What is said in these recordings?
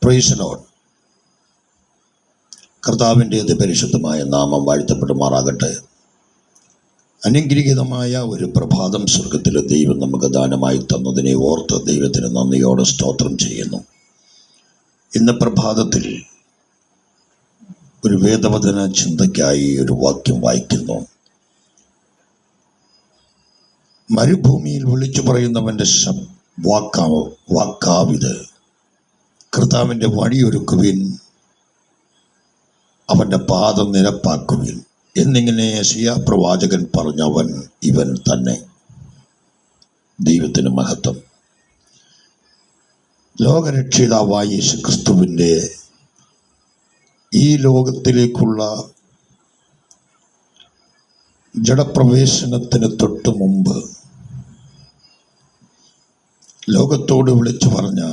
Praise the Lord. കർത്താവിൻ്റെ അതിപരിശുദ്ധമായ നാമം വാഴ്ത്തപ്പെടുമാറാകട്ടെ. അനുഗ്രഹീതമായ ഒരു പ്രഭാതം സ്വർഗത്തിലെ ദൈവം നമുക്ക് ദാനമായി തന്നതിനെ ഓർത്ത് ദൈവത്തിന് നന്ദിയോടെ സ്തോത്രം ചെയ്യുന്നു. ഇന്ന് പ്രഭാതത്തിൽ ഒരു വേദവചന ചിന്തയ്ക്കായി ഒരു വാക്യം വായിക്കുന്നു. മരുഭൂമിയിൽ വിളിച്ചു പറയുന്നവൻ്റെ വാക്കാവിത്, കർത്താവിൻ്റെ വഴിയൊരുക്കുവിൻ, അവൻ്റെ പാദം നിരപ്പാക്കുവിൻ എന്നിങ്ങനെ യെശയ്യാ പ്രവാചകൻ പറഞ്ഞവൻ ഇവൻ തന്നെ. ദൈവത്തിന് മഹത്വം. ലോകരക്ഷിതാവായ യേശുക്രിസ്തുവിൻ്റെ ഈ ലോകത്തിലേക്കുള്ള ജഡപ്രവേശനത്തിന് തൊട്ടു മുമ്പ് ലോകത്തോട് വിളിച്ചു പറഞ്ഞ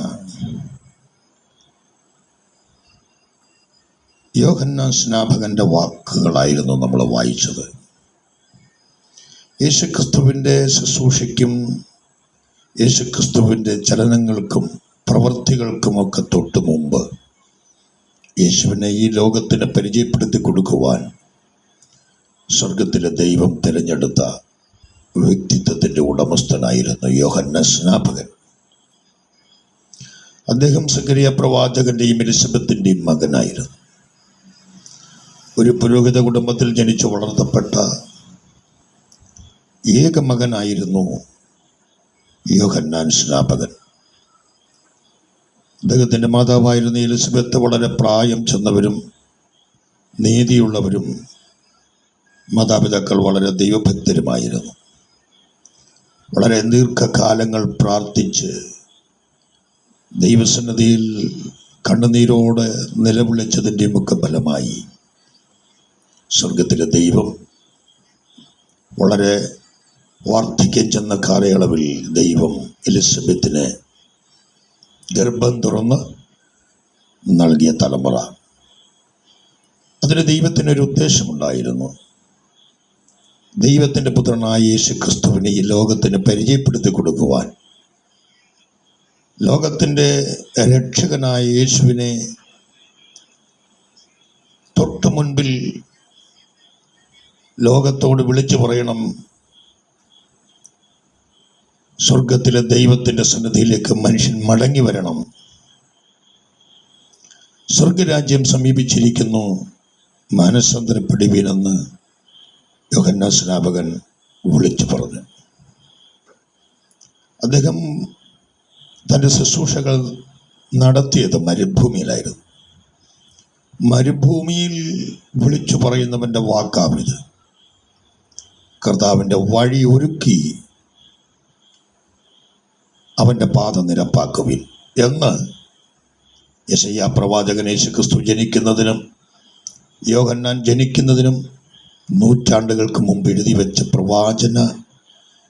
യോഹന്നാൻ സ്നാപകന്റെ വാക്കുകളായിരുന്നു നമ്മൾ വായിച്ചത്. യേശുക്രിസ്തുവിൻ്റെ ശുശ്രൂഷയ്ക്കും യേശുക്രിസ്തുവിൻ്റെ ചലനങ്ങൾക്കും പ്രവൃത്തികൾക്കുമൊക്കെ തൊട്ടു മുമ്പ് യേശുവിനെ ഈ ലോകത്തിന് പരിചയപ്പെടുത്തി കൊടുക്കുവാൻ സ്വർഗത്തിലെ ദൈവം തിരഞ്ഞെടുത്ത വ്യക്തിത്വത്തിൻ്റെ ഉടമസ്ഥനായിരുന്നു യോഹന്നാൻ സ്നാപകൻ. അദ്ദേഹം സക്കറിയ പ്രവാചകന്റെയും എലിസബത്തിൻ്റെയും മകനായിരുന്നു. ഒരു പുരോഹിത കുടുംബത്തിൽ ജനിച്ചു വളർത്തപ്പെട്ട ഏക മകനായിരുന്നു യോഹന്നാൻ സ്നാപകൻ. അദ്ദേഹത്തിൻ്റെ മാതാവായിരുന്ന എലിസബത്ത് വളരെ പ്രായം ചെന്നവരും നീതിയുള്ളവരും മാതാപിതാക്കൾ വളരെ ദൈവഭക്തരുമായിരുന്നു. വളരെ ദീർഘകാലങ്ങൾ പ്രാർത്ഥിച്ച് ദൈവസന്നിധിയിൽ കണ്ണുനീരോടെ നിലവിളിച്ചതിൻ്റെയുമൊക്കെ ഫലമായി സ്വർഗത്തിലെ ദൈവം വളരെ വാർദ്ധക്യം ചെന്ന കാലയളവിൽ ദൈവം എലിസബത്തിന് ഗർഭം തുറന്ന് നൽകിയ തലമുറ. അതിന് ദൈവത്തിനൊരു ഉദ്ദേശമുണ്ടായിരുന്നു. ദൈവത്തിൻ്റെ പുത്രനായ യേശുക്രിസ്തുവിനെ ഈ ലോകത്തിന് പരിചയപ്പെടുത്തി കൊടുക്കുവാൻ, ലോകത്തിൻ്റെ രക്ഷകനായ യേശുവിനെ തൊട്ടു മുൻപിൽ ലോകത്തോട് വിളിച്ചു പറയണം, സ്വർഗത്തിലെ ദൈവത്തിൻ്റെ സന്നിധിയിലേക്ക് മനുഷ്യൻ മടങ്ങി വരണം, സ്വർഗരാജ്യം സമീപിച്ചിരിക്കുന്നു, മാനസാന്തരപ്പെടുവീനെന്ന് യോഹന്നാൻ സ്നാപകൻ വിളിച്ചു പറഞ്ഞു. അദ്ദേഹം തൻ്റെ ശുശ്രൂഷകൾ നടത്തിയത് മരുഭൂമിയിലായിരുന്നു. മരുഭൂമിയിൽ വിളിച്ചു പറയുന്നവൻ്റെ വാക്കാവിത്, കർത്താവിൻ്റെ വഴി ഒരുക്കി അവൻ്റെ പാദം നിരപ്പാക്കുവിൻ എന്ന് യെശയ്യാ പ്രവാചകൻ യേശുക്രിസ്തു ജനിക്കുന്നതിനും യോഹന്നാൻ ജനിക്കുന്നതിനും നൂറ്റാണ്ടുകൾക്ക് മുമ്പ് എഴുതി വെച്ച പ്രവാചന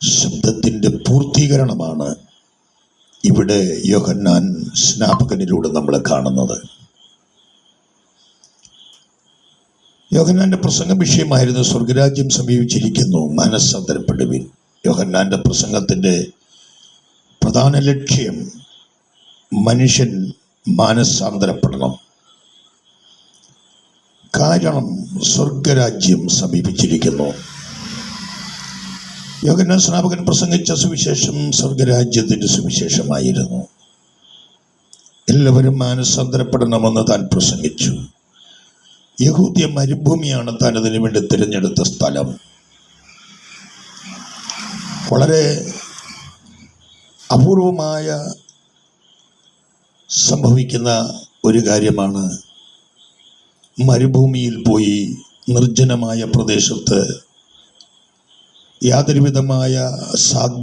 ശബ്ദത്തിൻ്റെ പൂർത്തീകരണമാണ് ഇവിടെ യോഹന്നാൻ സ്നാപകനിലൂടെ നമ്മൾ കാണുന്നത്. യോഹന്നാന്റെ പ്രസംഗ വിഷയമായിരുന്നു സ്വർഗരാജ്യം സമീപിച്ചിരിക്കുന്നു, മാനസാന്തരപ്പെടുവിൻ. യോഹന്നാന്റെ പ്രസംഗത്തിൻ്റെ പ്രധാന ലക്ഷ്യം മനുഷ്യൻ മാനസാന്തരപ്പെടണം. കാരണം സ്വർഗരാജ്യം സമീപിച്ചിരിക്കുന്നു. യോഹന്നാൻ സ്നാപകൻ പ്രസംഗിച്ച സുവിശേഷം സ്വർഗരാജ്യത്തിൻ്റെ സുവിശേഷമായിരുന്നു. എല്ലാവരും മാനസാന്തരപ്പെടണമെന്ന് താൻ പ്രസംഗിച്ചു. യഹൂദ്യ മരുഭൂമിയാണ് താൻ അതിനു വേണ്ടി തിരഞ്ഞെടുത്ത സ്ഥലം. വളരെ അപൂർവമായ സംഭവിക്കുന്ന ഒരു കാര്യമാണ് മരുഭൂമിയിൽ പോയി നിർജ്ജനമായ പ്രദേശത്ത് യാതൊരുവിധമായ